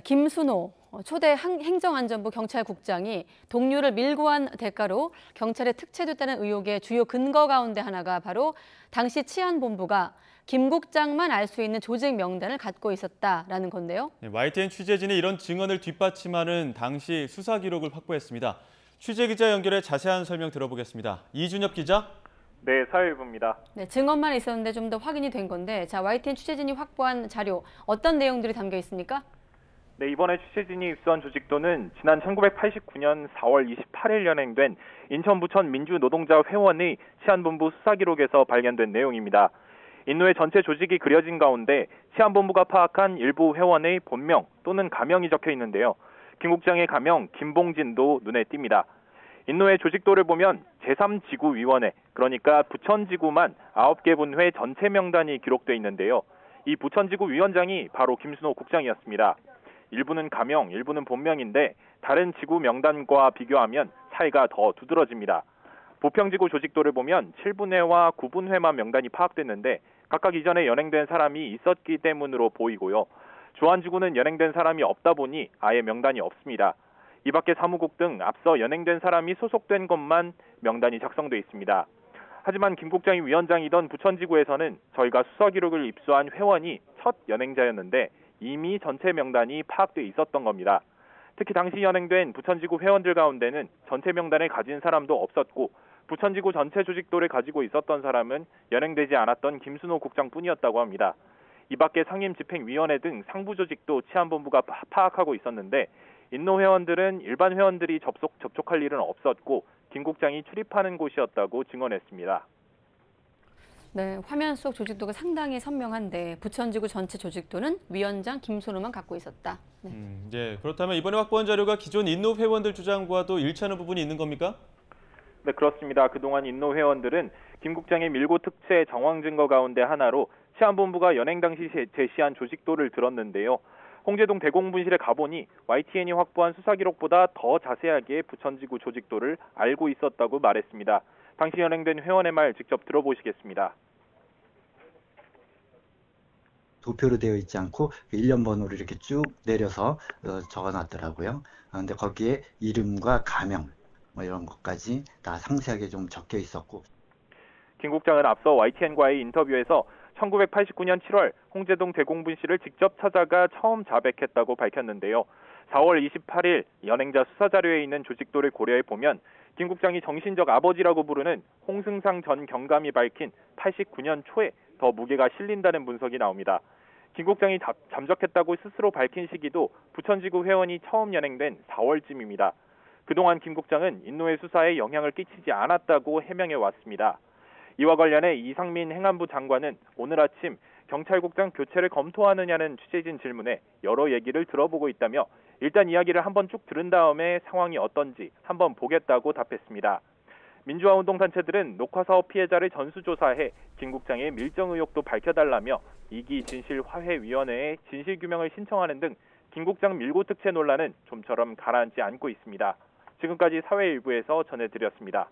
김순호 초대 행정안전부 경찰국장이 동료를 밀고 한 대가로 경찰에 특채됐다는 의혹의 주요 근거 가운데 하나가 바로 당시 치안본부가 김 국장만 알 수 있는 조직 명단을 갖고 있었다라는 건데요. YTN 취재진이 이런 증언을 뒷받침하는 당시 수사 기록을 확보했습니다. 취재 기자 연결해 자세한 설명 들어보겠습니다. 이준엽 기자. 네, 사회부입니다. 네, 증언만 있었는데 좀 더 확인이 된 건데, 자, YTN 취재진이 확보한 자료 어떤 내용들이 담겨 있습니까? 네, 이번에 취재진이 입수한 조직도는 지난 1989년 4월 28일 연행된 인천 부천 민주노동자 회원의 치안본부 수사 기록에서 발견된 내용입니다. 인노의 전체 조직이 그려진 가운데 치안본부가 파악한 일부 회원의 본명 또는 가명이 적혀 있는데요. 김 국장의 가명 김봉진도 눈에 띕니다. 인노의 조직도를 보면 제3지구위원회, 그러니까 부천지구만 9개 분회 전체 명단이 기록돼 있는데요. 이 부천지구 위원장이 바로 김순호 국장이었습니다. 일부는 가명, 일부는 본명인데 다른 지구 명단과 비교하면 차이가 더 두드러집니다. 부평지구 조직도를 보면 7분회와 9분회만 명단이 파악됐는데 각각 이전에 연행된 사람이 있었기 때문으로 보이고요. 주안지구는 연행된 사람이 없다 보니 아예 명단이 없습니다. 이 밖에 사무국 등 앞서 연행된 사람이 소속된 것만 명단이 작성돼 있습니다. 하지만 김 국장이 위원장이던 부천지구에서는 저희가 수사 기록을 입수한 회원이 첫 연행자였는데 이미 전체 명단이 파악돼 있었던 겁니다. 특히 당시 연행된 부천지구 회원들 가운데는 전체 명단을 가진 사람도 없었고 부천지구 전체 조직도를 가지고 있었던 사람은 연행되지 않았던 김순호 국장뿐이었다고 합니다. 이 밖에 상임집행위원회 등 상부 조직도 치안본부가 파악하고 있었는데 인노 회원들은 일반 회원들이 접촉할 일은 없었고 김 국장이 출입하는 곳이었다고 증언했습니다. 네, 화면 속 조직도가 상당히 선명한데 부천지구 전체 조직도는 위원장 김순호만 갖고 있었다. 네. 그렇다면 이번에 확보한 자료가 기존 인노 회원들 주장과도 일치하는 부분이 있는 겁니까? 네, 그렇습니다. 그동안 인노 회원들은 김 국장의 밀고 특채 정황 증거 가운데 하나로 치안본부가 연행 당시 제시한 조직도를 들었는데요. 홍제동 대공분실에 가보니 YTN이 확보한 수사 기록보다 더 자세하게 부천지구 조직도를 알고 있었다고 말했습니다. 당시 연행된 회원의 말 직접 들어보시겠습니다. 도표로 되어 있지 않고 일련 번호를 이렇게 쭉 내려서 적어놨더라고요. 그런데 거기에 이름과 가명 이런 것까지 다 상세하게 좀 적혀 있었고. 김 국장은 앞서 YTN과의 인터뷰에서 1989년 7월 홍제동 대공분실을 직접 찾아가 처음 자백했다고 밝혔는데요. 4월 28일 연행자 수사 자료에 있는 조직도를 고려해 보면 김 국장이 정신적 아버지라고 부르는 홍승상 전 경감이 밝힌 89년 초에 더 무게가 실린다는 분석이 나옵니다. 김 국장이 잠적했다고 스스로 밝힌 시기도 부천지구 회원이 처음 연행된 4월쯤입니다. 그동안 김 국장은 인노의 수사에 영향을 끼치지 않았다고 해명해 왔습니다. 이와 관련해 이상민 행안부 장관은 오늘 아침 경찰국장 교체를 검토하느냐는 취재진 질문에 여러 얘기를 들어보고 있다며 일단 이야기를 한번 쭉 들은 다음에 상황이 어떤지 한번 보겠다고 답했습니다. 민주화운동단체들은 녹화사업 피해자를 전수조사해 김 국장의 밀정 의혹도 밝혀달라며 2기 진실화해위원회에 진실규명을 신청하는 등 김 국장 밀고 특채 논란은 좀처럼 가라앉지 않고 있습니다. 지금까지 사회일부에서 전해드렸습니다.